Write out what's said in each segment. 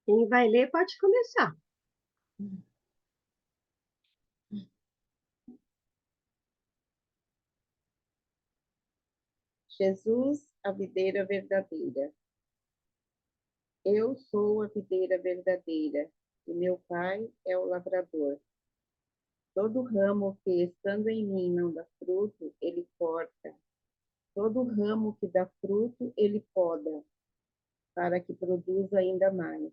Quem vai ler pode começar. Jesus, a videira verdadeira. Eu sou a videira verdadeira, e meu Pai é o lavrador. Todo ramo que, estando em mim, não dá fruto, ele corta. Todo ramo que dá fruto, ele poda, para que produza ainda mais.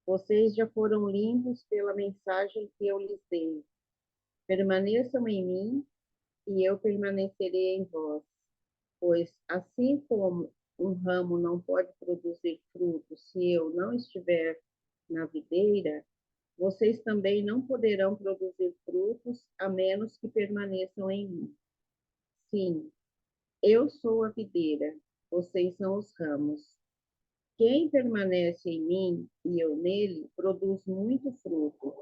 Vocês já foram limpos pela mensagem que eu lhes dei. Permaneçam em mim, e eu permanecerei em vós. Pois, assim como um ramo não pode produzir fruto se eu não estiver na videira, vocês também não poderão produzir frutos a menos que permaneçam em mim. Sim, eu sou a videira, vocês são os ramos. Quem permanece em mim e eu nele produz muito fruto,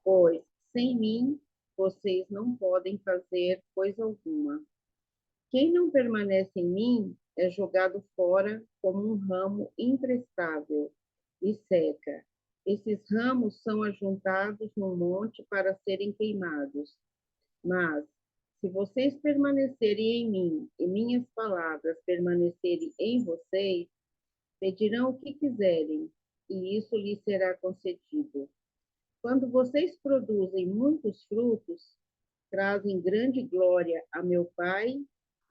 pois sem mim vocês não podem fazer coisa alguma. Quem não permanece em mim é jogado fora como um ramo imprestável e seca. Esses ramos são ajuntados no monte para serem queimados. Mas, se vocês permanecerem em mim e minhas palavras permanecerem em vocês, pedirão o que quiserem, e isso lhes será concedido. Quando vocês produzem muitos frutos, trazem grande glória a meu Pai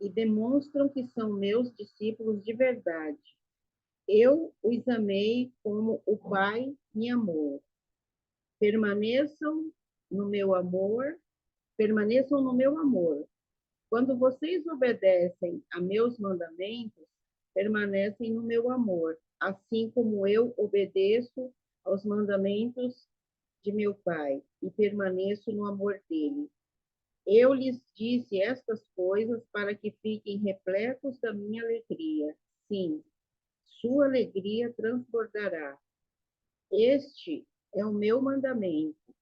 e demonstram que são meus discípulos de verdade. Eu os amei como o Pai me amou. Permaneçam no meu amor, permaneçam no meu amor. Quando vocês obedecem a meus mandamentos, permanecem no meu amor, assim como eu obedeço aos mandamentos de meu Pai e permaneço no amor dele. Eu lhes disse estas coisas para que fiquem repletos da minha alegria. Sim, sua alegria transbordará. Este é o meu mandamento.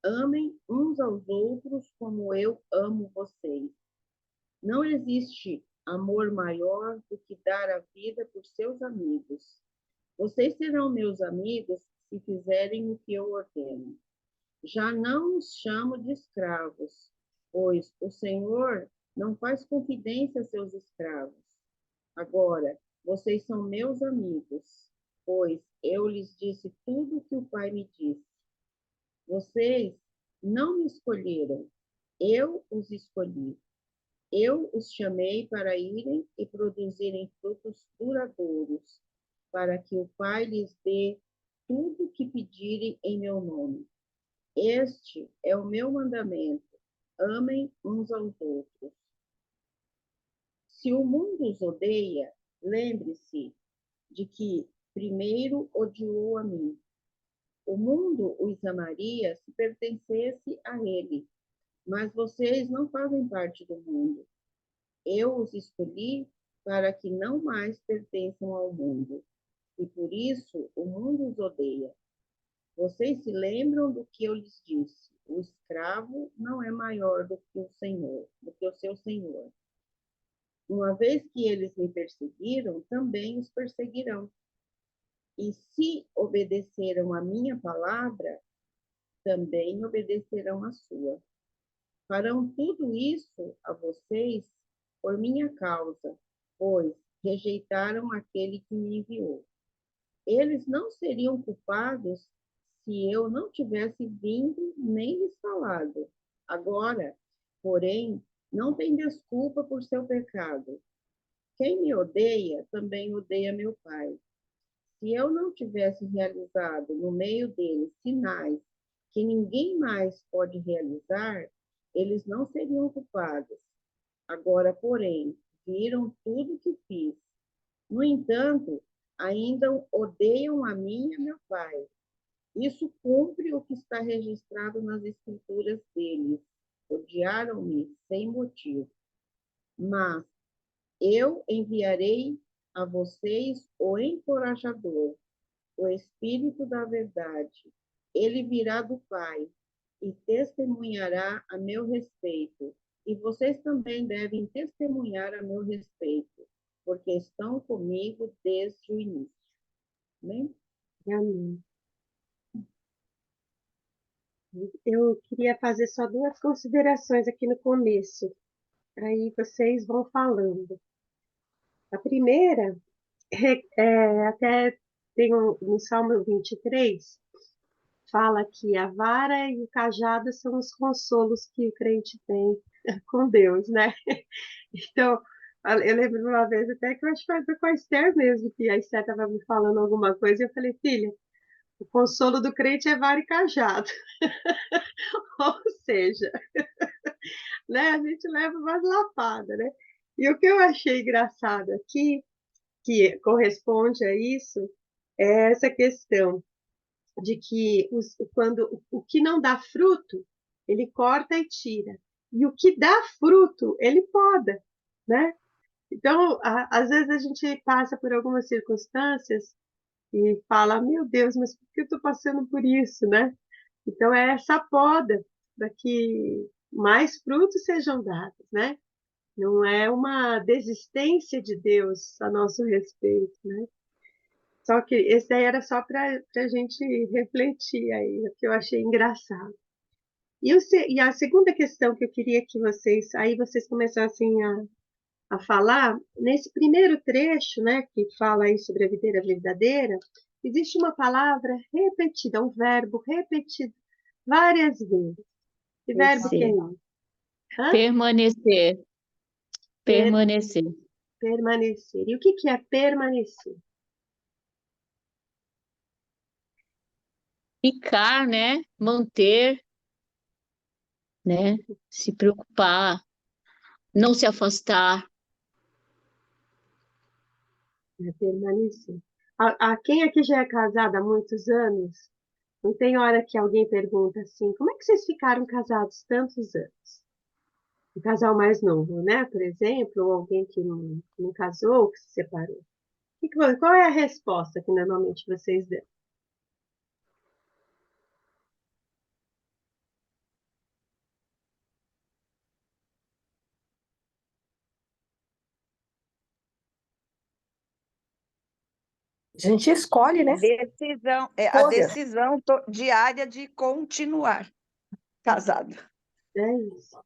Amem uns aos outros como eu amo vocês. Não existe amor maior do que dar a vida por seus amigos. Vocês serão meus amigos se fizerem o que eu ordeno. Já não os chamo de escravos, pois o Senhor não faz confidência a seus escravos. Agora, vocês são meus amigos, pois eu lhes disse tudo o que o Pai me disse. Vocês não me escolheram, eu os escolhi. Eu os chamei para irem e produzirem frutos duradouros, para que o Pai lhes dê tudo o que pedirem em meu nome. Este é o meu mandamento: amem uns aos outros. Se o mundo os odeia, lembre-se de que primeiro odiou a mim. O mundo os amaria se pertencesse a ele, mas vocês não fazem parte do mundo. Eu os escolhi para que não mais pertençam ao mundo, e por isso o mundo os odeia. Vocês se lembram do que eu lhes disse? O escravo não é maior do que o senhor, do que o seu senhor. Uma vez que eles me perseguiram, também os perseguirão. E se obedeceram a minha palavra, também obedecerão a sua. Farão tudo isso a vocês por minha causa, pois rejeitaram aquele que me enviou. Eles não seriam culpados se eu não tivesse vindo nem lhes falado. Agora, porém, não tem desculpa por seu pecado. Quem me odeia também odeia meu Pai. Se eu não tivesse realizado no meio deles sinais que ninguém mais pode realizar, eles não seriam culpados. Agora, porém, viram tudo que fiz. No entanto, ainda odeiam a mim e a meu Pai. Isso cumpre o que está registrado nas escrituras deles. Odiaram-me sem motivo. Mas eu enviarei a vocês o encorajador, o Espírito da Verdade. Ele virá do Pai e testemunhará a meu respeito. E vocês também devem testemunhar a meu respeito, porque estão comigo desde o início. Amém? Amém. Eu queria fazer só duas considerações aqui no começo. Aí vocês vão falando. A primeira, até tem no Salmo 23, fala que a vara e o cajado são os consolos que o crente tem com Deus, né? Então, eu lembro de uma vez até que eu acho que foi com a Esther mesmo, que a Esther estava me falando alguma coisa, e eu falei, filha, o consolo do crente é vara e cajado. Ou seja, né, a gente leva umas lapadas, né? E o que eu achei engraçado aqui, que corresponde a isso, é essa questão de que quando o que não dá fruto, ele corta e tira. E o que dá fruto, ele poda, né? Então, às vezes a gente passa por algumas circunstâncias e fala, meu Deus, mas por que eu estou passando por isso, né? Então, é essa poda para que mais frutos sejam dados, né? Não é uma desistência de Deus a nosso respeito, né? Só que esse daí era só para a gente refletir aí, o que eu achei engraçado. E a segunda questão que eu queria que vocês começassem a falar, nesse primeiro trecho, né, que fala aí sobre a videira verdadeira, existe uma palavra repetida, um verbo repetido várias vezes. Que verbo que é Permanecer. esse? Hã? Permanecer. Per- Permanecer. permanecer. E o que é permanecer? Ficar, né? Manter, né? Se preocupar, não se afastar. É permanecer. Quem aqui já é casado há muitos anos, não tem hora que alguém pergunta assim, como é que vocês ficaram casados tantos anos? Um casal mais novo, né? Por exemplo, ou alguém que não casou, que se separou. Qual é a resposta que normalmente vocês dão? A gente escolhe, né? Decisão, a Escolha. decisão diária de continuar casado. É isso.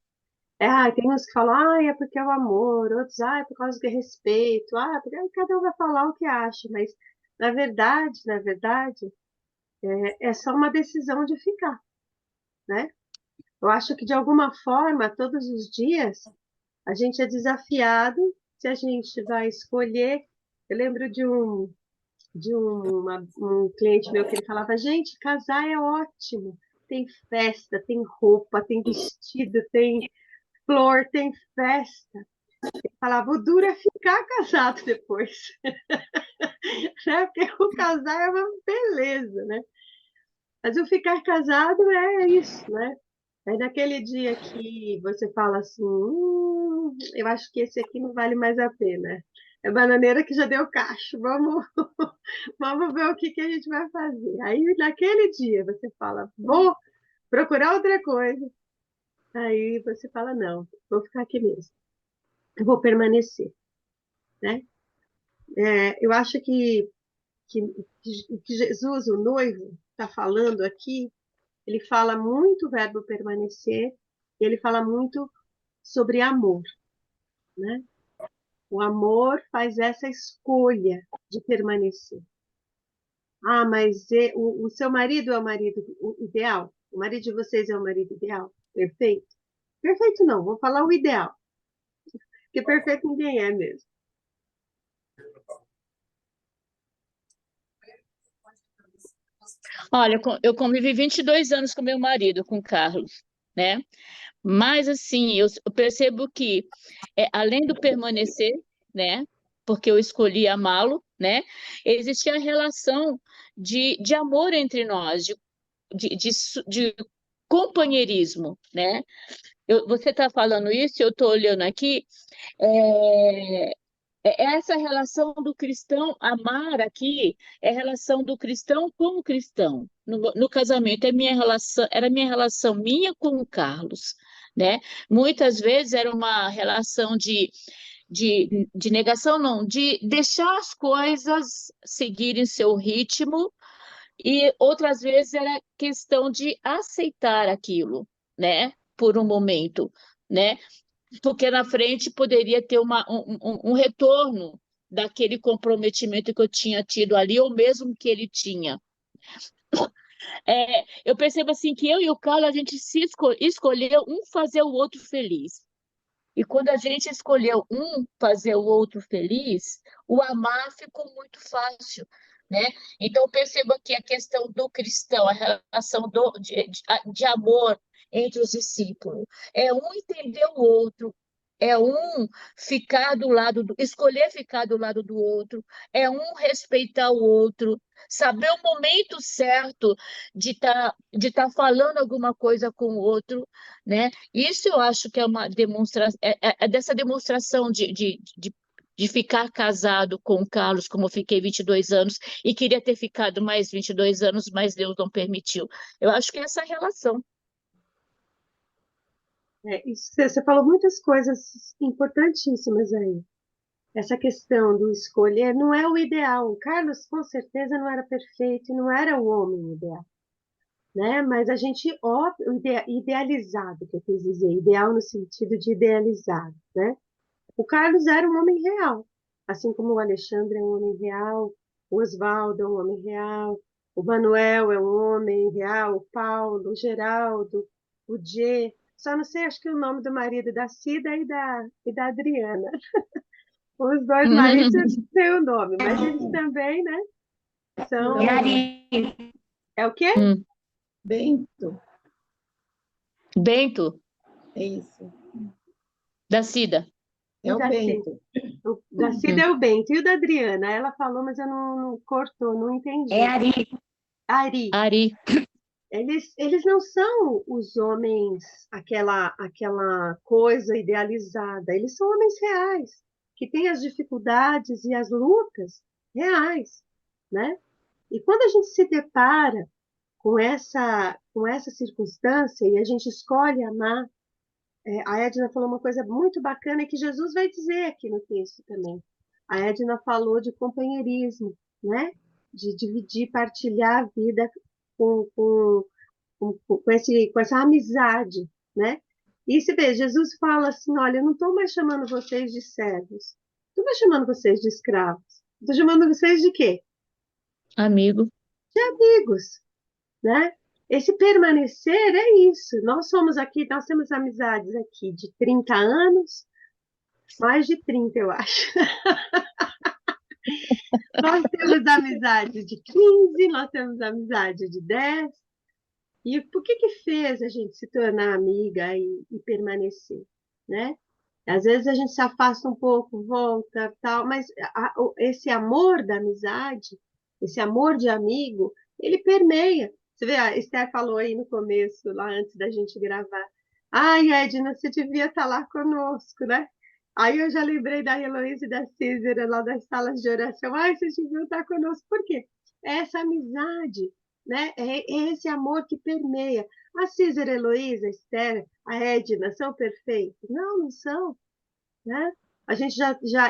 Tem uns que falam, é porque é o amor, outros, é por causa do respeito, porque aí cada um vai falar o que acha, mas na verdade, é só uma decisão de ficar, né? Eu acho que de alguma forma, todos os dias, a gente é desafiado se a gente vai escolher. Eu lembro de um cliente meu que ele falava, gente, casar é ótimo, tem festa, tem roupa, tem vestido, tem flor, tem festa. Ele falava, o duro é ficar casado depois, né? Porque o casar é uma beleza, né? Mas o ficar casado é isso, né? É naquele dia que você fala assim, eu acho que esse aqui não vale mais a pena. É bananeira que já deu cacho, vamos ver o que a gente vai fazer. Aí naquele dia você fala, vou procurar outra coisa. Aí você fala, não, vou ficar aqui mesmo, eu vou permanecer, né? Eu acho que Jesus, o noivo, está falando aqui, ele fala muito o verbo permanecer, e ele fala muito sobre amor, né? O amor faz essa escolha de permanecer. Mas o seu marido é o marido ideal? O marido de vocês é o marido ideal? Perfeito? Perfeito não, vou falar o ideal, porque perfeito ninguém é mesmo. Olha, eu convivi 22 anos com meu marido, com o Carlos, né? Mas, assim, eu percebo que, além do permanecer, né? Porque eu escolhi amá-lo, né? Existe a relação de amor entre nós, de companheirismo, né? Você está falando isso, eu estou olhando aqui, é, essa relação do cristão, amar aqui, é a relação do cristão com o cristão. No casamento, era minha relação minha com o Carlos, né? Muitas vezes era uma relação de negação, não, de deixar as coisas seguirem seu ritmo, e outras vezes era questão de aceitar aquilo, né? Por um momento, né? Porque na frente poderia ter um retorno daquele comprometimento que eu tinha tido ali, ou mesmo que ele tinha. Eu percebo assim que eu e o Carlos, a gente se escolheu um fazer o outro feliz. E quando a gente escolheu um fazer o outro feliz, o amar ficou muito fácil, né? Então, eu percebo aqui a questão do cristão, a relação de amor entre os discípulos. É um entender o outro, é um ficar do lado escolher ficar do lado do outro, é um respeitar o outro, saber o momento certo de tá falando alguma coisa com o outro, né? Isso eu acho que é uma demonstração, é dessa demonstração de ficar casado com o Carlos, como eu fiquei 22 anos, e queria ter ficado mais 22 anos, mas Deus não permitiu. Eu acho que é essa relação. Você falou muitas coisas importantíssimas aí. Essa questão do escolher não é o ideal. O Carlos, com certeza, não era perfeito, não era o homem ideal, né? Mas a gente idealizado, que eu quis dizer, ideal no sentido de idealizado, né? O Carlos era um homem real, assim como o Alexandre é um homem real, o Oswaldo é um homem real, o Manuel é um homem real, o Paulo, o Geraldo, o Dê. Só não sei, acho que o nome do marido da Cida e da Adriana. Os dois maridos eu não sei o nome, mas eles também, né? São. É o quê? Bento, Bento, é isso. da Cida. É E o da Cida? Bento. O da Cida é o Bento. E o da Adriana? Ela falou, mas eu não cortou, não entendi. Ari. Ari. Eles não são os homens, aquela coisa idealizada. Eles são homens reais, que têm as dificuldades e as lutas reais, né? E quando a gente se depara com essa circunstância e a gente escolhe amar, a Edna falou uma coisa muito bacana que Jesus vai dizer aqui no texto também. A Edna falou de companheirismo, né? De dividir, partilhar a vida com essa amizade, né? E se vê, Jesus fala assim, olha, eu não estou mais chamando vocês de servos, estou mais chamando vocês de escravos, estou chamando vocês de quê? Amigo. Amigos, né? Esse permanecer é isso. Nós somos aqui, nós temos amizades aqui de 30 anos, mais de 30, eu acho. Nós temos amizade de 15, nós temos amizade de 10. E por que fez a gente se tornar amiga e permanecer, né? Às vezes a gente se afasta um pouco, volta, tal, mas esse amor da amizade, esse amor de amigo, ele permeia. Você vê, a Esther falou aí no começo, lá antes da gente gravar. Ai, Edna, você devia estar lá conosco, né? Aí eu já lembrei da Heloísa e da Cícera, lá das salas de oração. Ai, vocês deviam estar conosco. Por quê? É essa amizade, né? É esse amor que permeia. A Cícera, a Heloísa, a Esther, a Edna são perfeitos? Não, não são, né? A gente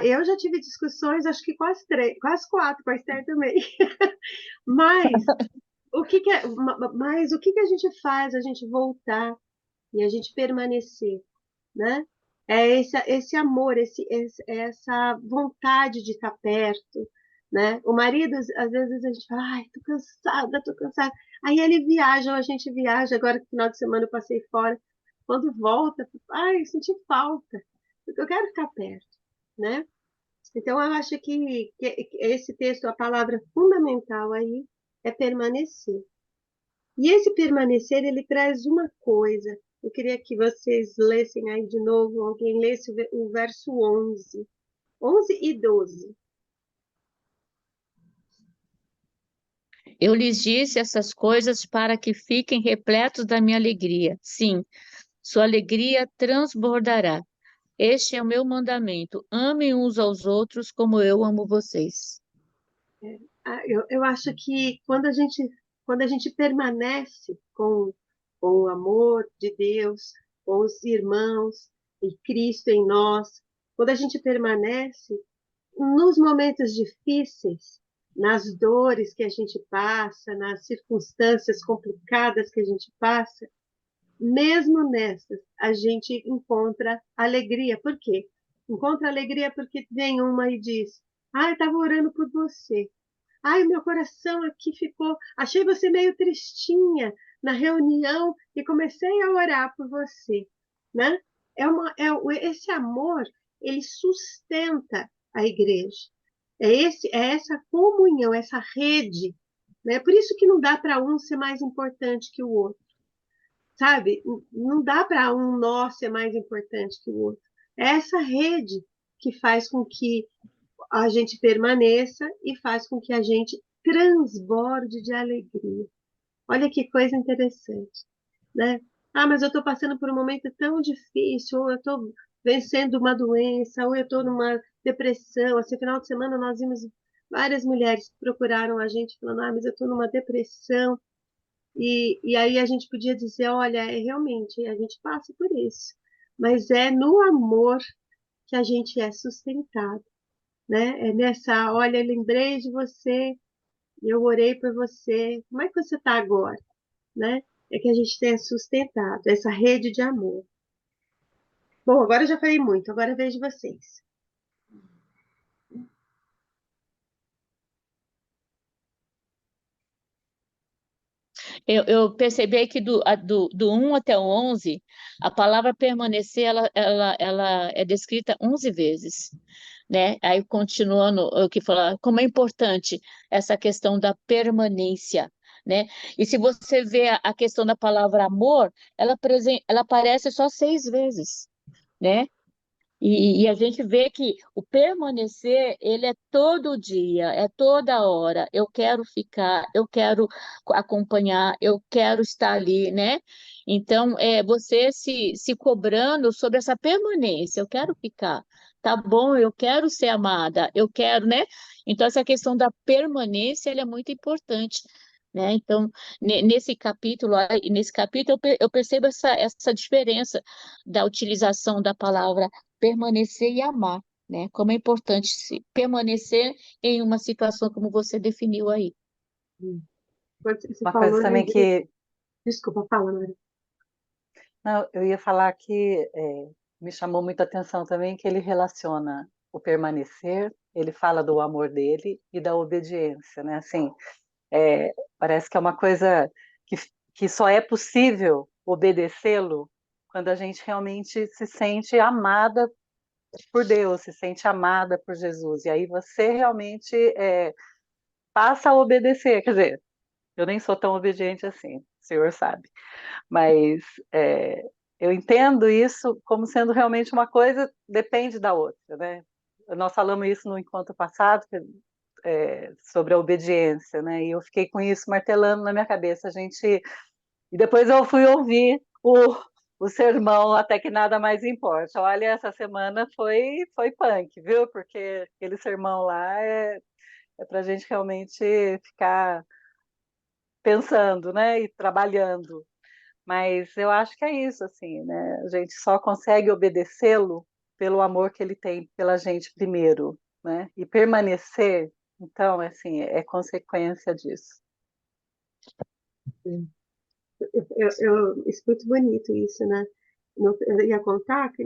eu já tive discussões, acho que quase três, quase quatro com a Esther também. Mas mas o que que a gente faz? A gente voltar e a gente permanecer, né? É esse amor, essa vontade de estar perto, né? O marido, às vezes a gente fala, ai, tô cansada, tô cansada. Aí ele viaja, ou a gente viaja, agora que final de semana eu passei fora. Quando volta, ai, eu senti falta, porque eu quero ficar perto, né? Então, eu acho que esse texto, a palavra fundamental aí é permanecer. E esse permanecer, ele traz uma coisa. Eu queria que vocês lessem aí de novo, alguém lesse o verso 11. 11 e 12. Eu lhes disse essas coisas para que fiquem repletos da minha alegria. Sim, sua alegria transbordará. Este é o meu mandamento: amem uns aos outros como eu amo vocês. Eu acho que quando a gente permanece com o amor de Deus, com os irmãos e Cristo em nós, quando a gente permanece nos momentos difíceis, nas dores que a gente passa, nas circunstâncias complicadas que a gente passa, mesmo nessas, a gente encontra alegria. Por quê? Encontra alegria porque vem uma e diz: eu estava orando por você. Ai, meu coração aqui ficou. Achei você meio tristinha na reunião e comecei a orar por você, né? Esse amor, ele sustenta a igreja. É essa comunhão, essa rede, né? Por isso que não dá para um ser mais importante que o outro, sabe? Não dá para um nó ser mais importante que o outro. É essa rede que faz com que a gente permaneça e faz com que a gente transborde de alegria. Olha que coisa interessante, né? Mas eu estou passando por um momento tão difícil, ou eu estou vencendo uma doença, ou eu estou numa depressão. Esse final de semana nós vimos várias mulheres que procuraram a gente falando: mas eu estou numa depressão. E aí a gente podia dizer: olha, realmente, a gente passa por isso, mas é no amor que a gente é sustentado, né? É nessa: olha, lembrei de você, eu orei por você, como é que você está agora, né? É que a gente tem sustentado essa rede de amor. Bom, agora eu já falei muito, agora vejo vocês. Eu percebi que do 1 até o 11, a palavra permanecer, ela é descrita 11 vezes, né? Aí continuando, o que fala, como é importante essa questão da permanência, né? E se você vê a questão da palavra amor, ela aparece só 6 vezes, né? E a gente vê que o permanecer, ele é todo dia, é toda hora. Eu quero ficar, eu quero acompanhar, eu quero estar ali, né? Então, você se cobrando sobre essa permanência. Eu quero ficar, tá bom? Eu quero ser amada, eu quero, né? Então, essa questão da permanência, ela é muito importante. Né? Então, nesse capítulo eu percebo essa diferença da utilização da palavra permanecer e amar, né? Como é importante permanecer em uma situação como você definiu aí. Quando você Uma falou, coisa eu também lembrei. que Desculpa, fala, Maria. não, eu ia falar que me chamou muita atenção também que ele relaciona o permanecer, ele fala do amor dele e da obediência, né? Assim, parece que é uma coisa que, que só é possível obedecê-lo quando a gente realmente se sente amada por Deus, se sente amada por Jesus. E aí você realmente passa a obedecer. Quer dizer, eu nem sou tão obediente assim, o senhor sabe. Mas eu entendo isso como sendo realmente uma coisa depende da outra, né? Nós falamos isso no encontro passado, sobre a obediência, né? E eu fiquei com isso martelando na minha cabeça. E depois eu fui ouvir o sermão Até que Nada Mais Importa. Olha, essa semana foi punk, viu? Porque aquele sermão lá é para a gente realmente ficar pensando, né? E trabalhando. Mas eu acho que é isso, assim, né? A gente só consegue obedecê-lo pelo amor que ele tem pela gente primeiro, né? E permanecer, então, assim, é consequência disso. Eu escuto bonito isso, né? Eu ia contar que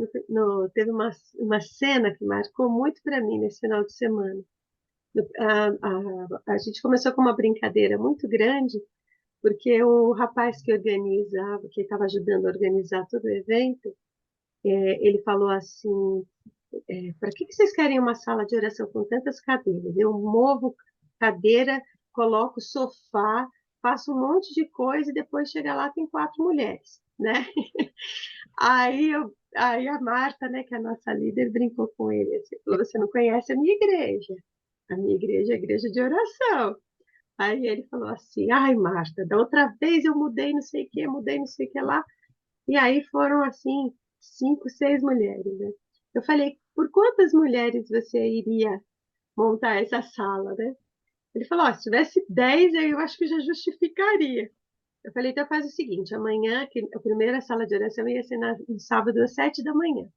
teve uma cena que marcou muito para mim nesse final de semana. A gente começou com uma brincadeira muito grande, porque o rapaz que organizava, que estava ajudando a organizar todo o evento, ele falou assim: para que vocês querem uma sala de oração com tantas cadeiras? Eu movo cadeira, coloco sofá, faço um monte de coisa e depois chega lá tem 4 mulheres, né? Aí a Marta, né, que é a nossa líder, brincou com ele, assim, falou: você não conhece a minha igreja? A minha igreja é a igreja de oração. Aí ele falou assim: ai, Marta, da outra vez eu mudei não sei o que, mudei não sei o que lá. E aí foram assim 5, 6 mulheres, né? Eu falei: por quantas mulheres você iria montar essa sala, né? Ele falou: se tivesse 10, aí eu acho que já justificaria. Eu falei: então faz o seguinte, amanhã, que a primeira sala de oração ia ser no sábado às 7 da manhã. Eu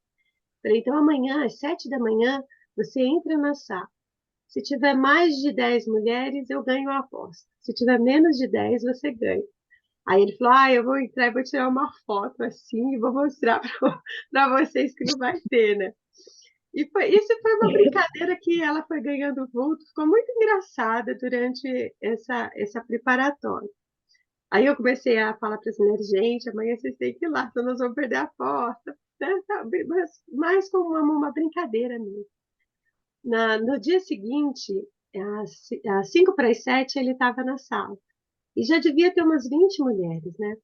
falei: então amanhã às 7 da manhã você entra na sala. Se tiver mais de 10 mulheres, eu ganho a aposta. Se tiver menos de 10, você ganha. Aí ele falou, eu vou entrar e vou tirar uma foto assim e vou mostrar para vocês que não vai ter, né? Isso foi uma brincadeira que ela foi ganhando vulto, ficou muito engraçada durante essa preparatória. Aí eu comecei a falar para as mulheres, gente, amanhã vocês têm que ir lá, senão nós vamos perder a porta. Né? Mas mais como uma brincadeira mesmo. No dia seguinte, às 5 para as 7, ele estava na sala. E já devia ter umas 20 mulheres, né?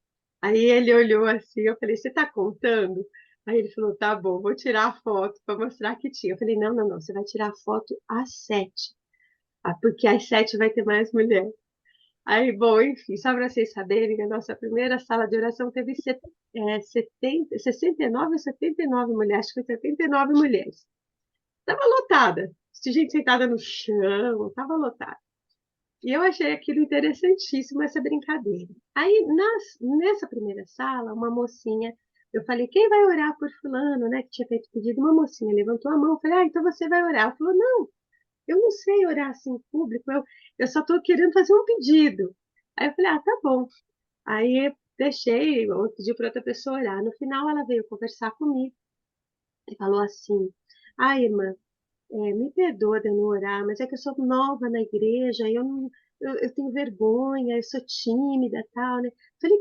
Aí ele olhou assim, eu falei, você está contando? Aí ele falou, tá bom, vou tirar a foto para mostrar que tinha. Eu falei, não, não, não, você vai tirar a foto às 7, porque às 7 vai ter mais mulher. Aí, bom, enfim, só para vocês saberem, a nossa primeira sala de oração teve 69 ou 79 mulheres, acho que foi 79 mulheres. Estava lotada, tinha gente sentada no chão, estava lotada. E eu achei aquilo interessantíssimo, essa brincadeira. Aí, nessa primeira sala, uma mocinha, eu falei, quem vai orar por fulano, né, que tinha feito pedido? Uma mocinha levantou a mão, eu falei, então você vai orar. Ela falou, não, eu não sei orar assim em público, eu só estou querendo fazer um pedido. Aí eu falei, tá bom. Aí eu deixei, eu pedi para outra pessoa orar. No final, ela veio conversar comigo e falou assim, irmã, me perdoa de eu não orar, mas é que eu sou nova na igreja, eu tenho vergonha, eu sou tímida e tal, né? Falei,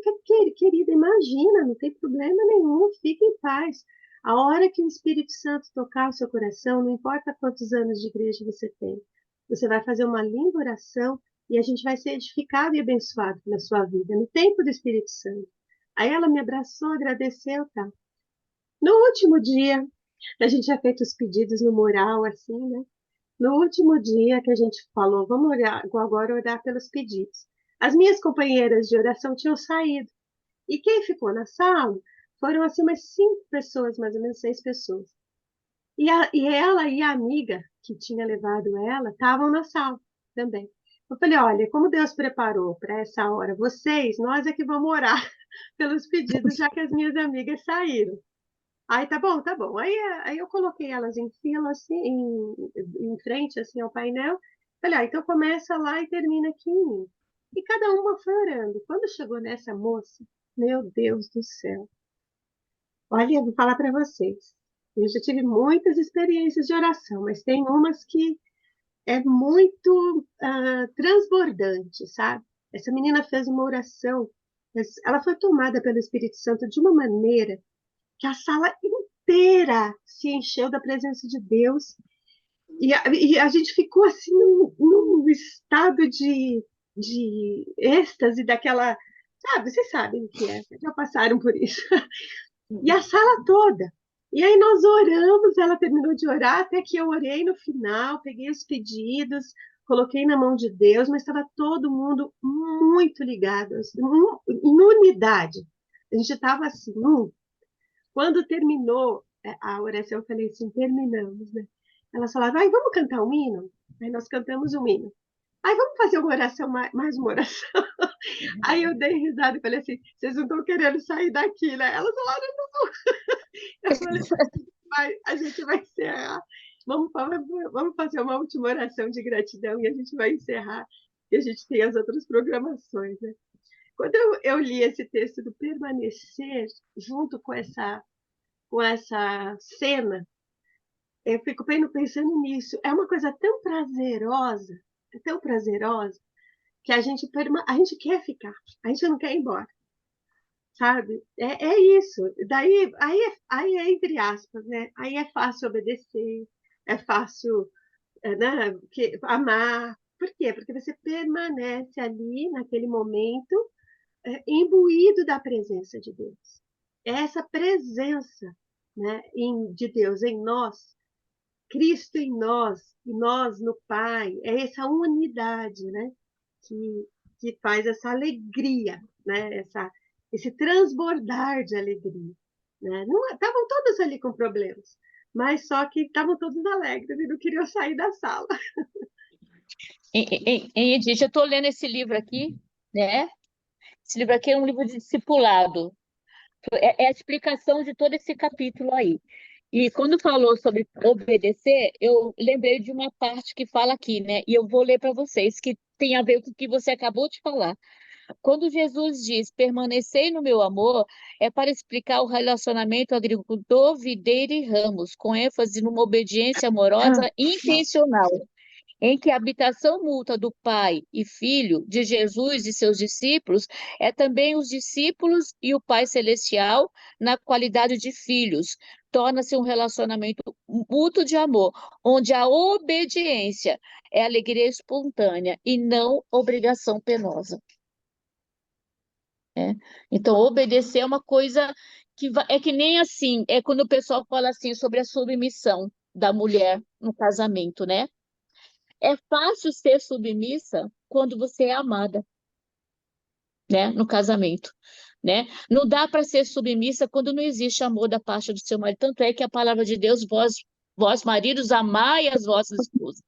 querida, imagina, não tem problema nenhum, fique em paz. A hora que o Espírito Santo tocar o seu coração, não importa quantos anos de igreja você tem, você vai fazer uma linda oração e a gente vai ser edificado e abençoado na sua vida, no tempo do Espírito Santo. Aí ela me abraçou, agradeceu, tá? No último dia, a gente já feito os pedidos no mural, assim, né? No último dia que a gente falou, vamos orar, agora orar pelos pedidos. As minhas companheiras de oração tinham saído. E quem ficou na sala foram assim umas 5 pessoas, mais ou menos 6 pessoas. E ela e a amiga que tinha levado ela estavam na sala também. Eu falei, olha, como Deus preparou para essa hora vocês, nós é que vamos orar pelos pedidos, já que as minhas amigas saíram. Aí tá bom, tá bom. Aí eu coloquei elas em fila, assim, em frente, assim, ao painel. Falei, então começa lá e termina aqui em mim. E cada uma foi orando. Quando chegou nessa moça, meu Deus do céu. Olha, eu vou falar para vocês. Eu já tive muitas experiências de oração, mas tem umas que é muito transbordante, sabe? Essa menina fez uma oração, ela foi tomada pelo Espírito Santo de uma maneira que a sala inteira se encheu da presença de Deus e a gente ficou assim num estado de êxtase daquela, sabe, vocês sabem o que é, já passaram por isso. E a sala toda. E aí nós oramos, ela terminou de orar, até que eu orei no final, peguei os pedidos, coloquei na mão de Deus, mas estava todo mundo muito ligado, assim, em unidade. A gente estava assim, quando terminou a oração, eu falei assim, terminamos, né? Elas falaram, vamos cantar um hino? Aí nós cantamos um hino. Aí vamos fazer uma oração, mais uma oração. Aí eu dei risada e falei assim, vocês não estão querendo sair daqui, né? Elas falaram, não. Eu falei, a gente vai encerrar. Vamos fazer uma última oração de gratidão e a gente vai encerrar. E a gente tem as outras programações, né? Quando eu li esse texto do permanecer junto com essa cena, eu fico pensando nisso. É uma coisa tão prazerosa, que a gente quer ficar, a gente não quer ir embora, sabe? É isso. Aí é entre aspas, né? Aí é fácil obedecer, é fácil, né? Amar. Por quê? Porque você permanece ali, naquele momento, imbuído da presença de Deus. Essa presença, né, de Deus em nós, Cristo em nós, e nós no Pai, é essa unidade, né, que faz essa alegria, né, esse transbordar de alegria. Né? Estavam todos ali com problemas, mas só que estavam todos alegres e não queriam sair da sala. Edith, eu estou lendo esse livro aqui, né? Esse livro aqui é um livro de discipulado. É a explicação de todo esse capítulo aí. E quando falou sobre obedecer, eu lembrei de uma parte que fala aqui, né? E eu vou ler para vocês, que tem a ver com o que você acabou de falar. Quando Jesus diz permanecei no meu amor, é para explicar o relacionamento agricultor, videira e ramos, com ênfase numa obediência amorosa intencional, em que a habitação mútua do Pai e Filho, de Jesus e seus discípulos, é também os discípulos e o Pai Celestial na qualidade de filhos. Torna-se um relacionamento mútuo de amor, onde a obediência é alegria espontânea e não obrigação penosa. Então, obedecer é uma coisa que é que nem assim, é quando o pessoal fala assim sobre a submissão da mulher no casamento, né? É fácil ser submissa quando você é amada, né? No casamento, né? Não dá para ser submissa quando não existe amor da parte do seu marido. Tanto é que a palavra de Deus, vós maridos, amai as vossas esposas.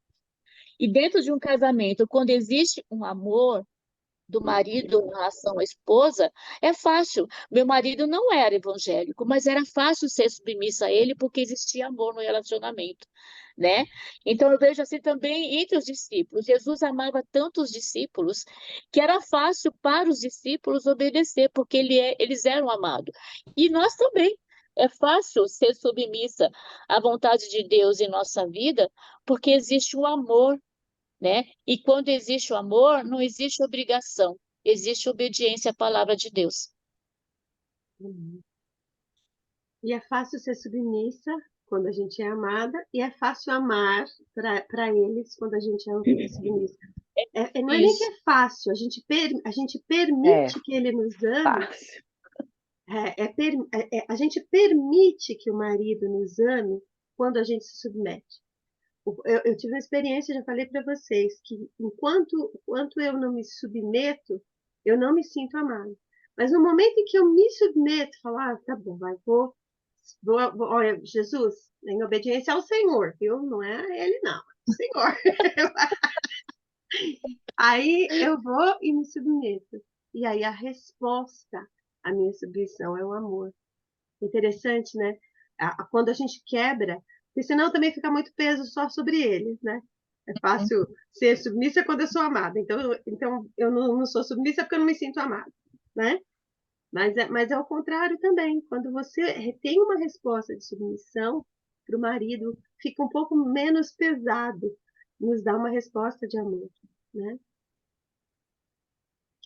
E dentro de um casamento, quando existe um amor do marido em relação à esposa, é fácil. Meu marido não era evangélico, mas era fácil ser submissa a ele porque existia amor no relacionamento, né? Então eu vejo assim também entre os discípulos. Jesus amava tantos discípulos que era fácil para os discípulos obedecer, porque eles eram amados. E nós também. É fácil ser submissa à vontade de Deus em nossa vida, porque existe um amor, né? E quando existe o amor, não existe obrigação, existe obediência à palavra de Deus. E é fácil ser submissa quando a gente é amada, e é fácil amar para eles quando a gente é submissa. Não é nem que Isso. é fácil, a gente permite que ele nos ame, Fácil. a gente permite que o marido nos ame quando a gente se submete. Eu tive uma experiência, já falei para vocês, que enquanto eu não me submeto, eu não me sinto amada. Mas no momento em que eu me submeto, falo, tá bom, olha, Jesus, em obediência ao Senhor, viu? Não é a ele, não, é o Senhor. Aí eu vou e me submeto. E aí a resposta à minha submissão é o amor. Interessante, né? Quando a gente quebra, porque senão também fica muito peso só sobre eles, né? É fácil ser submissa quando eu sou amada. Então eu não sou submissa porque eu não me sinto amada, né? Mas é o contrário também. Quando você tem uma resposta de submissão para o marido, fica um pouco menos pesado nos dar uma resposta de amor, né?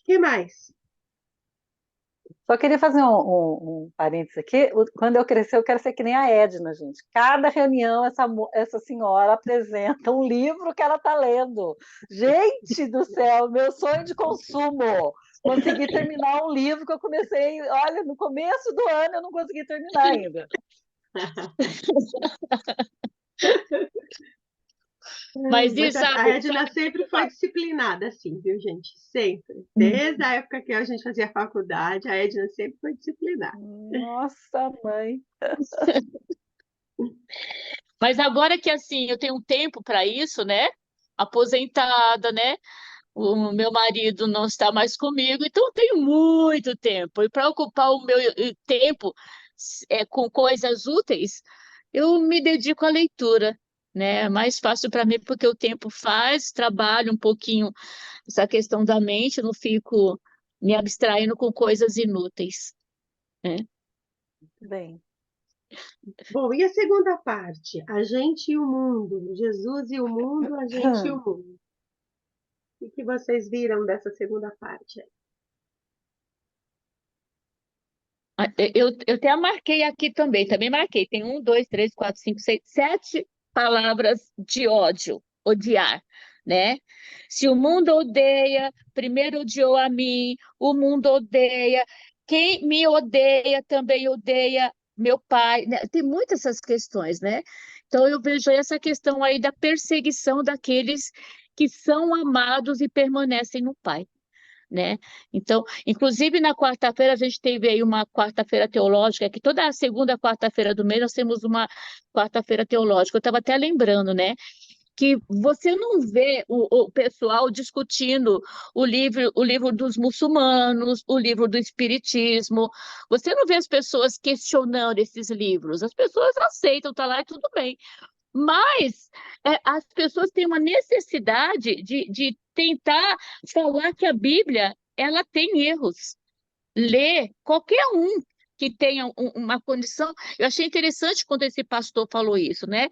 O que mais? Só queria fazer um parênteses aqui. Quando eu crescer, eu quero ser que nem a Edna, gente. Cada reunião, essa senhora apresenta um livro que ela está lendo. Gente do céu, meu sonho de consumo. Consegui terminar um livro que eu comecei, olha, no começo do ano eu não consegui terminar ainda. Mas Mas a Isabel, Edna sempre foi disciplinada, assim, viu, gente? Sempre. Desde a época que a gente fazia faculdade, a Edna sempre foi disciplinada. Nossa, mãe. mas agora que assim, eu tenho um tempo para isso, né? Aposentada, né? O meu marido não está mais comigo, então eu tenho muito tempo. E para ocupar o meu tempo com coisas úteis, eu me dedico à leitura, né? É mais fácil para mim porque o tempo faz, trabalho um pouquinho essa questão da mente, eu não fico me abstraindo com coisas inúteis, né? Bem. Bom, e a segunda parte? A gente e o mundo. Jesus e o mundo, a gente e o mundo. O que vocês viram dessa segunda parte? Eu até marquei aqui também marquei. Tem 7 palavras de ódio, odiar, né? Se o mundo odeia, primeiro odiou a mim, o mundo odeia, quem me odeia também odeia meu pai, né? Tem muitas essas questões, né? Então eu vejo essa questão aí da perseguição daqueles que são amados e permanecem no Pai, né? Então, inclusive na quarta-feira a gente teve aí uma quarta-feira teológica, que toda a segunda quarta-feira do mês nós temos uma quarta-feira teológica. Eu estava até lembrando, né? que você não vê o pessoal discutindo o livro dos muçulmanos, o livro do espiritismo. Você não vê as pessoas questionando esses livros. As pessoas aceitam, tá lá e tudo bem. Mas as pessoas têm uma necessidade de tentar falar que a Bíblia ela tem erros. Ler qualquer um que tenha uma condição. Eu achei interessante quando esse pastor falou isso, né?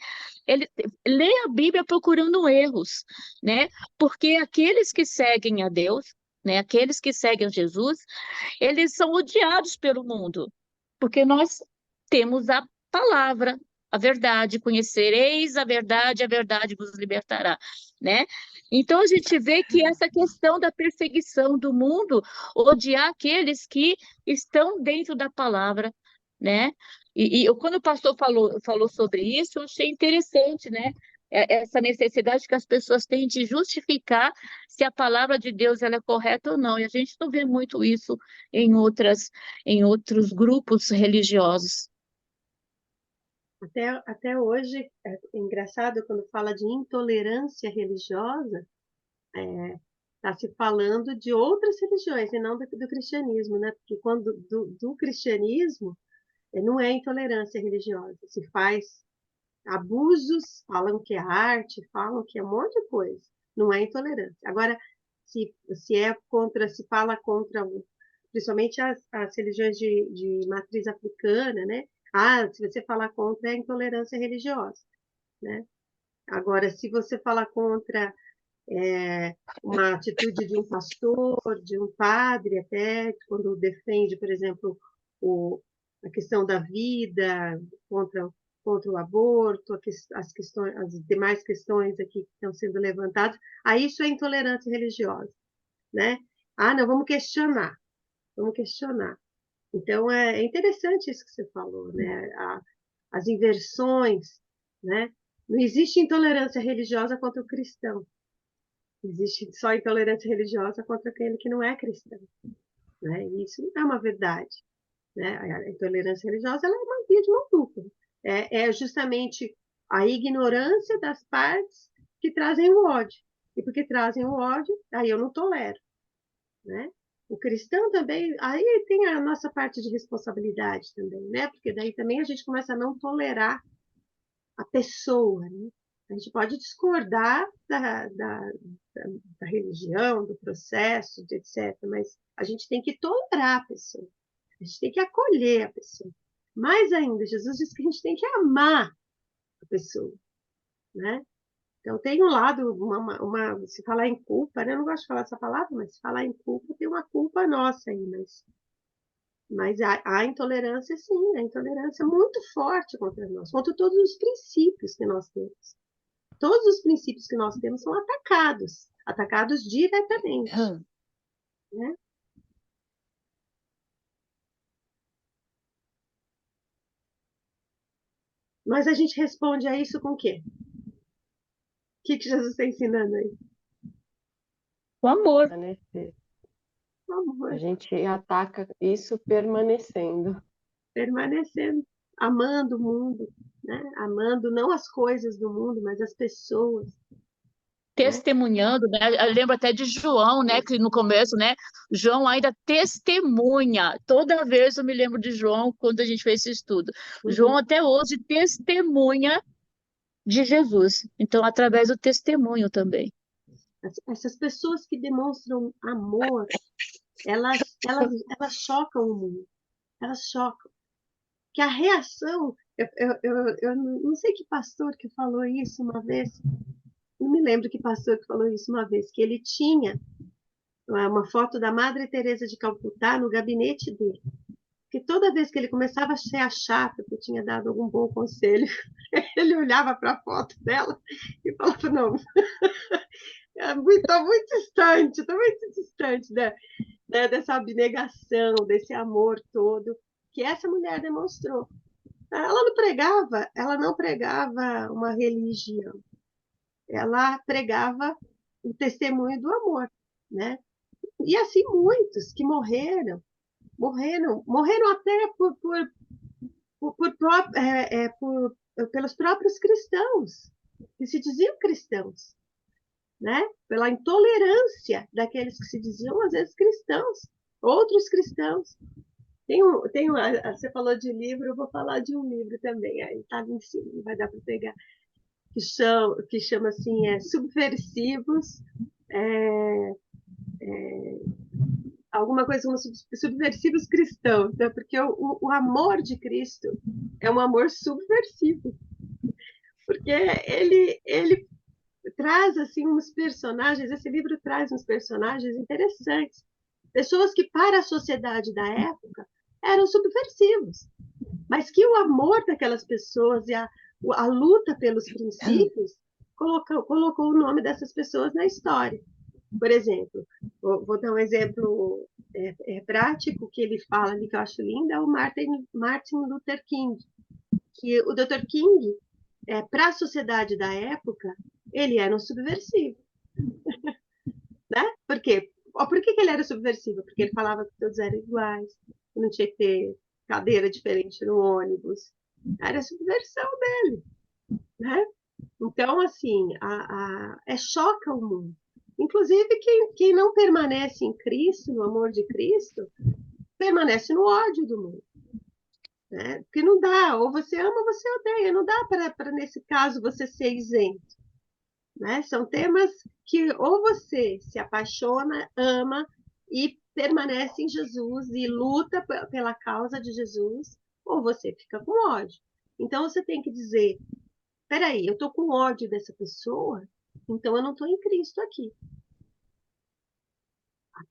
Ele lê a Bíblia procurando erros, né? Porque aqueles que seguem a Deus, né? Aqueles que seguem Jesus, eles são odiados pelo mundo, porque nós temos a palavra, a verdade, conhecereis a verdade vos libertará, né? Então a gente vê que essa questão da perseguição do mundo, odiar aqueles que estão dentro da palavra, né? Quando o pastor falou sobre isso, eu achei interessante, né? Essa necessidade que as pessoas têm de justificar se a palavra de Deus ela é correta ou não. E a gente não vê muito isso em outros grupos religiosos. Até hoje, é engraçado quando fala de intolerância religiosa, está se falando de outras religiões e não do cristianismo, né? Porque quando do cristianismo não é intolerância religiosa, se faz abusos, falam que é arte, falam que é um monte de coisa, não é intolerância. Agora, se fala contra, principalmente as religiões de matriz africana, né? Ah, se você falar contra, é intolerância religiosa, né? Agora, se você falar contra uma atitude de um pastor, de um padre, até quando defende, por exemplo, a questão da vida, contra o aborto, as demais questões aqui que estão sendo levantadas, aí isso é intolerância religiosa, né? Ah, não, vamos questionar, vamos questionar. Então, é interessante isso que você falou, né? As inversões, né? Não existe intolerância religiosa contra o cristão. Existe só intolerância religiosa contra aquele que não é cristão, né? E isso não é uma verdade, né? A intolerância religiosa ela é uma via de mão dupla. É justamente a ignorância das partes que trazem o ódio. E porque trazem o ódio, aí eu não tolero, né? O cristão também, aí tem a nossa parte de responsabilidade também, né? Porque daí também a gente começa a não tolerar a pessoa, né? A gente pode discordar da religião, do processo, etc., mas a gente tem que tolerar a pessoa, a gente tem que acolher a pessoa. Mais ainda, Jesus diz que a gente tem que amar a pessoa, né? Então, tem um lado, se falar em culpa, né? Eu não gosto de falar essa palavra, mas se falar em culpa, tem uma culpa nossa aí, mas a intolerância, sim, a intolerância é muito forte contra nós, contra todos os princípios que nós temos. Todos os princípios que nós temos são atacados diretamente, né? Mas a gente responde a isso com o quê? O que Jesus está ensinando aí? O amor. Permanecer. O amor, A gente ataca isso permanecendo. permanecendo, amando o mundo, né? Amando não as coisas do mundo, mas as pessoas, né? Testemunhando, né? Eu lembro até de João, né? Que no começo, né? João ainda testemunha. Toda vez eu me lembro de João quando a gente fez esse estudo. João até hoje testemunha de Jesus. Então, através do testemunho também. Essas pessoas que demonstram amor, elas chocam o mundo. Elas chocam. Que a reação, eu não sei que pastor que falou isso uma vez, não me lembro que pastor que falou isso uma vez, que ele tinha uma foto da Madre Teresa de Calcutá no gabinete dele. Porque toda vez que ele começava a ser chato, que tinha dado algum bom conselho, ele olhava para a foto dela e falava, não, estou muito distante dessa abnegação, desse amor todo que essa mulher demonstrou. Ela não pregava uma religião, ela pregava o testemunho do amor, né? E assim muitos que morreram até pelos próprios cristãos, que se diziam cristãos, né? Pela intolerância daqueles que se diziam, às vezes, cristãos, outros cristãos. Você falou de livro, eu vou falar de um livro também, aí está ali em cima, não vai dar para pegar, que chama assim, Subversivos, é, alguma coisa como subversivos cristãos, né? Porque o amor de Cristo é um amor subversivo, porque ele traz assim uns personagens, esse livro traz uns personagens interessantes, pessoas que para a sociedade da época eram subversivos, mas que o amor daquelas pessoas e a luta pelos princípios colocou o nome dessas pessoas na história. Por exemplo, vou dar um exemplo prático que ele fala ali que eu acho lindo, é o Martin Luther King, que o Dr. King, para a sociedade da época, ele era um subversivo, né? Por quê? Por que ele era subversivo? Porque ele falava que todos eram iguais, que não tinha que ter cadeira diferente no ônibus. Era a subversão dele, né? Então, assim, choca o mundo. Inclusive, quem não permanece em Cristo, no amor de Cristo, permanece no ódio do mundo. Né? Porque não dá, ou você ama ou você odeia, não dá para, nesse caso, você ser isento. Né? São temas que ou você se apaixona, ama e permanece em Jesus e luta pela causa de Jesus, ou você fica com ódio. Então, você tem que dizer, peraí, eu estou com ódio dessa pessoa, então eu não estou em Cristo aqui.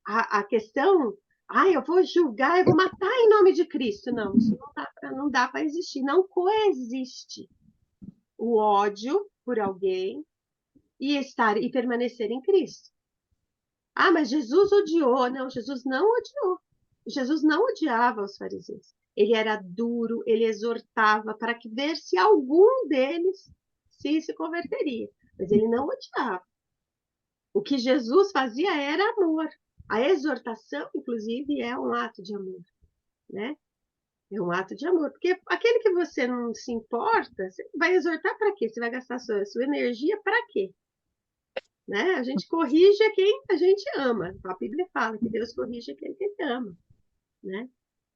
A questão, eu vou julgar, eu vou matar em nome de Cristo. Não, isso não dá para existir. Não coexiste o ódio por alguém e permanecer em Cristo. Mas Jesus odiou. Não, Jesus não odiou. Jesus não odiava os fariseus. Ele era duro, ele exortava para que ver se algum deles se converteria. Mas ele não odiava. O que Jesus fazia era amor. A exortação, inclusive, é um ato de amor, né? É um ato de amor. Porque aquele que você não se importa, você vai exortar para quê? Você vai gastar sua energia para quê? Né? A gente corrige a quem a gente ama. A Bíblia fala que Deus corrige aquele que ama, né?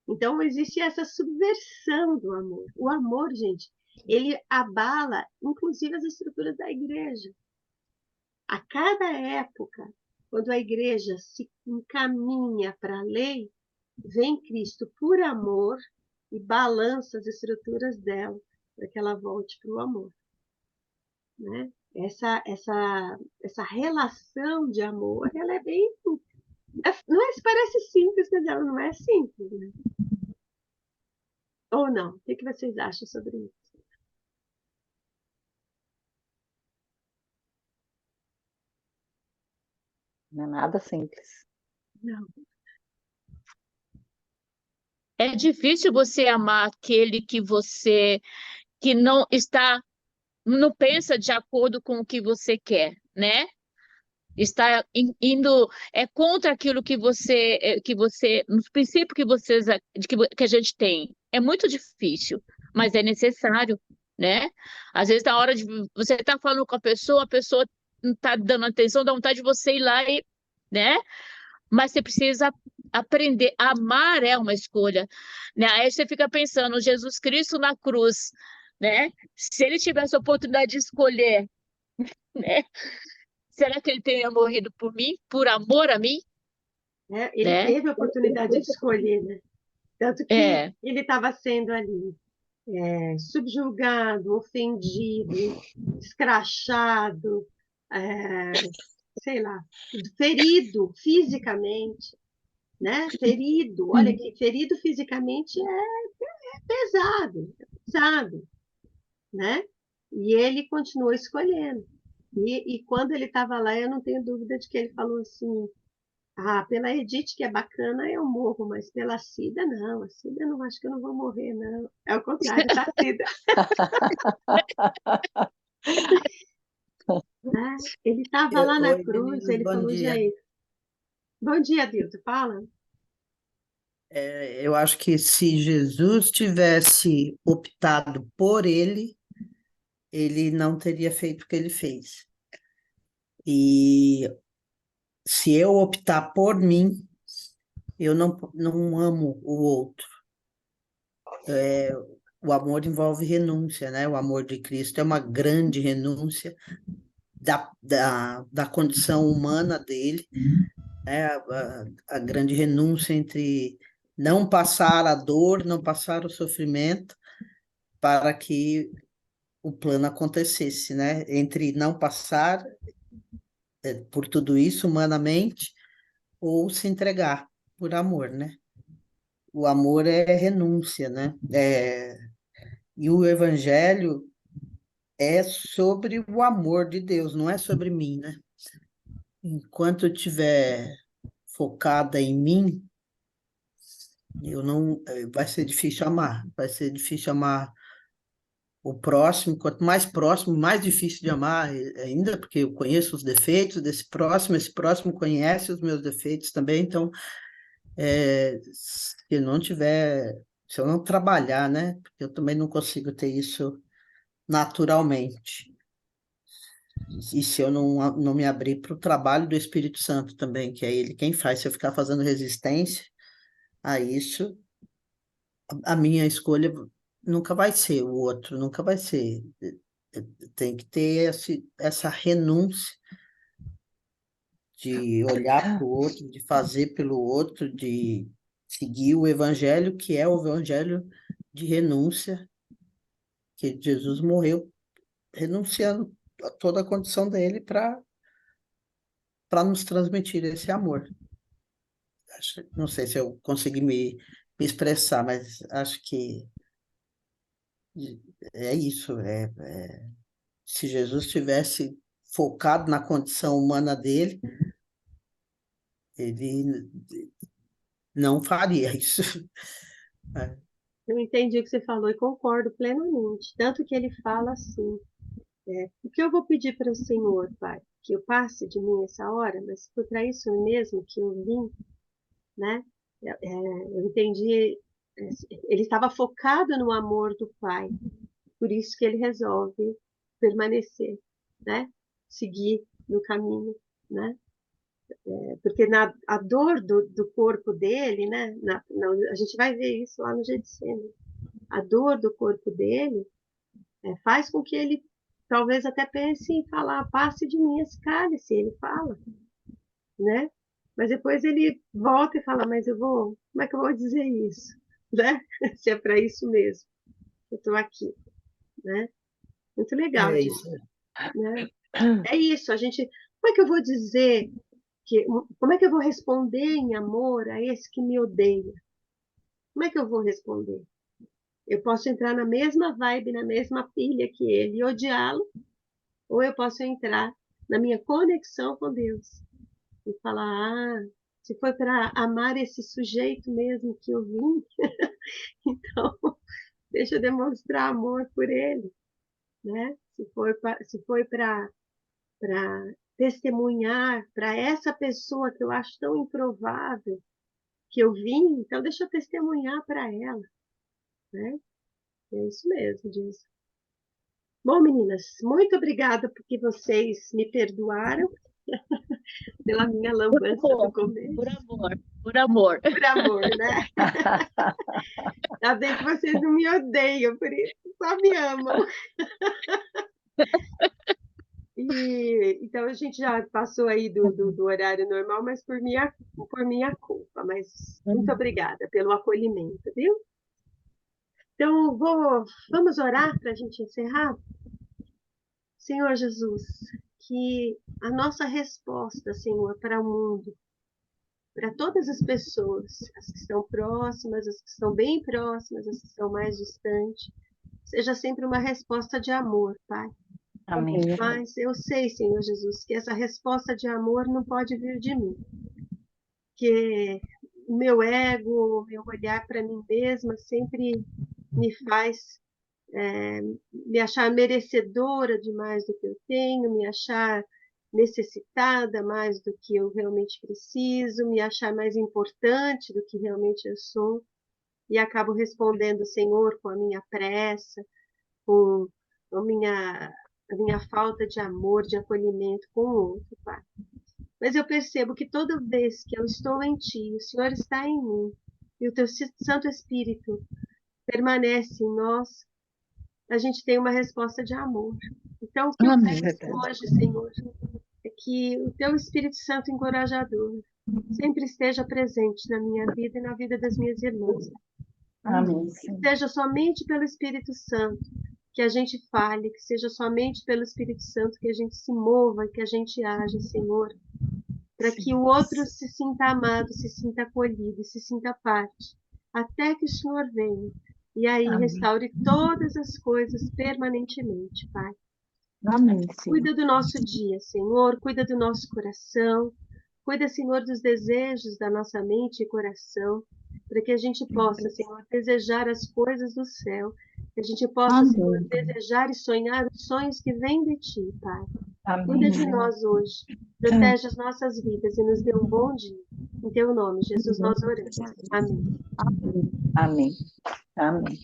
Então, existe essa subversão do amor. O amor, gente, ele abala, inclusive, as estruturas da igreja. A cada época, quando a igreja se encaminha para a lei, vem Cristo por amor e balança as estruturas dela para que ela volte para o amor. Né? Essa relação de amor, ela é bem... Não é, parece simples, mas ela não é simples. Né? Ou não? O que vocês acham sobre isso? Não é nada simples. Não. É difícil você amar aquele que não pensa de acordo com o que você quer, né? Está indo contra aquilo nos princípios que a gente tem. É muito difícil, mas é necessário, né? Às vezes, na hora de você estar falando com a pessoa não está dando atenção, dá vontade de você ir lá né? Mas você precisa aprender. Amar é uma escolha, né? Aí você fica pensando, Jesus Cristo na cruz, né? Se ele tivesse a oportunidade de escolher, né? Será que ele teria morrido por mim, por amor a mim, Ele né? teve a oportunidade de escolher, né? Tanto que ele estava sendo ali subjugado, ofendido, escrachado, sei lá, ferido fisicamente, né? Ferido, olha aqui, ferido fisicamente é pesado, né? E ele continuou escolhendo. E quando ele estava lá, eu não tenho dúvida de que ele falou assim: pela Edith, que é bacana, eu morro, mas pela Cida, não. A Cida, eu não acho que eu não vou morrer, não. É o contrário da Cida. Ele estava lá na Oi, cruz, meninos, ele bom falou, dia. gente, bom dia, Dilton, fala. Eu acho que se Jesus tivesse optado por ele, ele não teria feito o que ele fez. E se eu optar por mim, eu não amo o outro. O amor envolve renúncia, né? O amor de Cristo é uma grande renúncia da condição humana dele, né? A grande renúncia entre não passar a dor, não passar o sofrimento, para que o plano acontecesse, né? Entre não passar por tudo isso humanamente ou se entregar por amor, né? O amor é renúncia, né? E o evangelho é sobre o amor de Deus, não é sobre mim, né? Enquanto eu estiver focada em mim, eu não, vai ser difícil amar, vai ser difícil amar o próximo, quanto mais próximo, mais difícil de amar ainda, porque eu conheço os defeitos desse próximo, esse próximo conhece os meus defeitos também, então, se eu não tiver, se eu não trabalhar, né, porque eu também não consigo ter isso naturalmente, e se eu não me abrir para o trabalho do Espírito Santo também, que é ele quem faz, se eu ficar fazendo resistência a isso, a minha escolha nunca vai ser o outro, nunca vai ser. Tem que ter essa renúncia de olhar para o outro, de fazer pelo outro, de seguir o evangelho, que é o evangelho de renúncia, que Jesus morreu renunciando a toda a condição dele para nos transmitir esse amor. Não sei se eu consegui me expressar, mas acho que é isso. Se Jesus tivesse focado na condição humana dele, ele não faria isso. Eu entendi o que você falou e concordo plenamente. Tanto que ele fala assim: o que eu vou pedir para o Senhor, Pai? Que eu passe de mim essa hora, mas foi para isso mesmo que eu vim, né? Eu entendi. Ele estava focado no amor do Pai, por isso que ele resolve permanecer, né? Seguir no caminho, né? Porque a dor do corpo dele, né? A gente vai ver isso lá no Getsemane. A dor do corpo dele faz com que ele talvez até pense em falar, passe de mim esse cálice, ele fala, né? Mas depois ele volta e fala, mas como é que eu vou dizer isso, né? Se é para isso mesmo, eu estou aqui, né? Muito legal É disso, isso. né? É isso, como é que eu vou dizer como é que eu vou responder em amor a esse que me odeia? Como é que eu vou responder? Eu posso entrar na mesma vibe, na mesma pilha que ele e odiá-lo, ou eu posso entrar na minha conexão com Deus e falar: se foi para amar esse sujeito mesmo que eu vim, então deixa eu demonstrar amor por ele, né? Se foi para testemunhar para essa pessoa que eu acho tão improvável que eu vim, então deixa eu testemunhar para ela, né? É isso mesmo, diz. Bom, meninas, muito obrigada porque vocês me perdoaram pela minha Por lambança do amor, começo. por amor, por amor. Por amor, né? Ainda bem que vocês não me odeiam, por isso só me amam. Então a gente já passou aí do horário normal, mas por minha culpa. Mas muito obrigada pelo acolhimento, viu? Então vamos orar para a gente encerrar? Senhor Jesus, que a nossa resposta, Senhor, para o mundo, para todas as pessoas, as que estão próximas, as que estão bem próximas, as que estão mais distantes, seja sempre uma resposta de amor, Pai. Amém. Mas eu sei, Senhor Jesus, que essa resposta de amor não pode vir de mim, que o meu ego, o meu olhar para mim mesma sempre me faz me achar merecedora de mais do que eu tenho, me achar necessitada mais do que eu realmente preciso, me achar mais importante do que realmente eu sou, e acabo respondendo, Senhor, com a minha pressa, com a minha falta de amor, de acolhimento com o outro, Pai. Mas eu percebo que toda vez que eu estou em Ti, o Senhor está em mim, e o Teu Santo Espírito permanece em nós, a gente tem uma resposta de amor. Então, o que eu Amém. peço hoje, Senhor, é que o Teu Espírito Santo encorajador sempre esteja presente na minha vida e na vida das minhas irmãs. Amém, Que Senhor. seja somente pelo Espírito Santo que a gente fale, que seja somente pelo Espírito Santo que a gente se mova, que a gente age, Senhor, para que o outro se sinta amado, se sinta acolhido, se sinta parte, até que o Senhor venha e aí Amém. restaure todas as coisas permanentemente, Pai. Amém, Senhor. Cuida do nosso dia, Senhor, cuida do nosso coração, cuida, Senhor, dos desejos da nossa mente e coração, para que a gente possa, Senhor, desejar as coisas do céu, que a gente possa, Senhor, Amém. desejar e sonhar os sonhos que vêm de Ti, Pai. Amém, Cuida de Senhor. nós hoje, protege as nossas vidas e nos dê um bom dia. Em Teu nome, Jesus, nós oramos. Amém. Amém. Amém. Amém.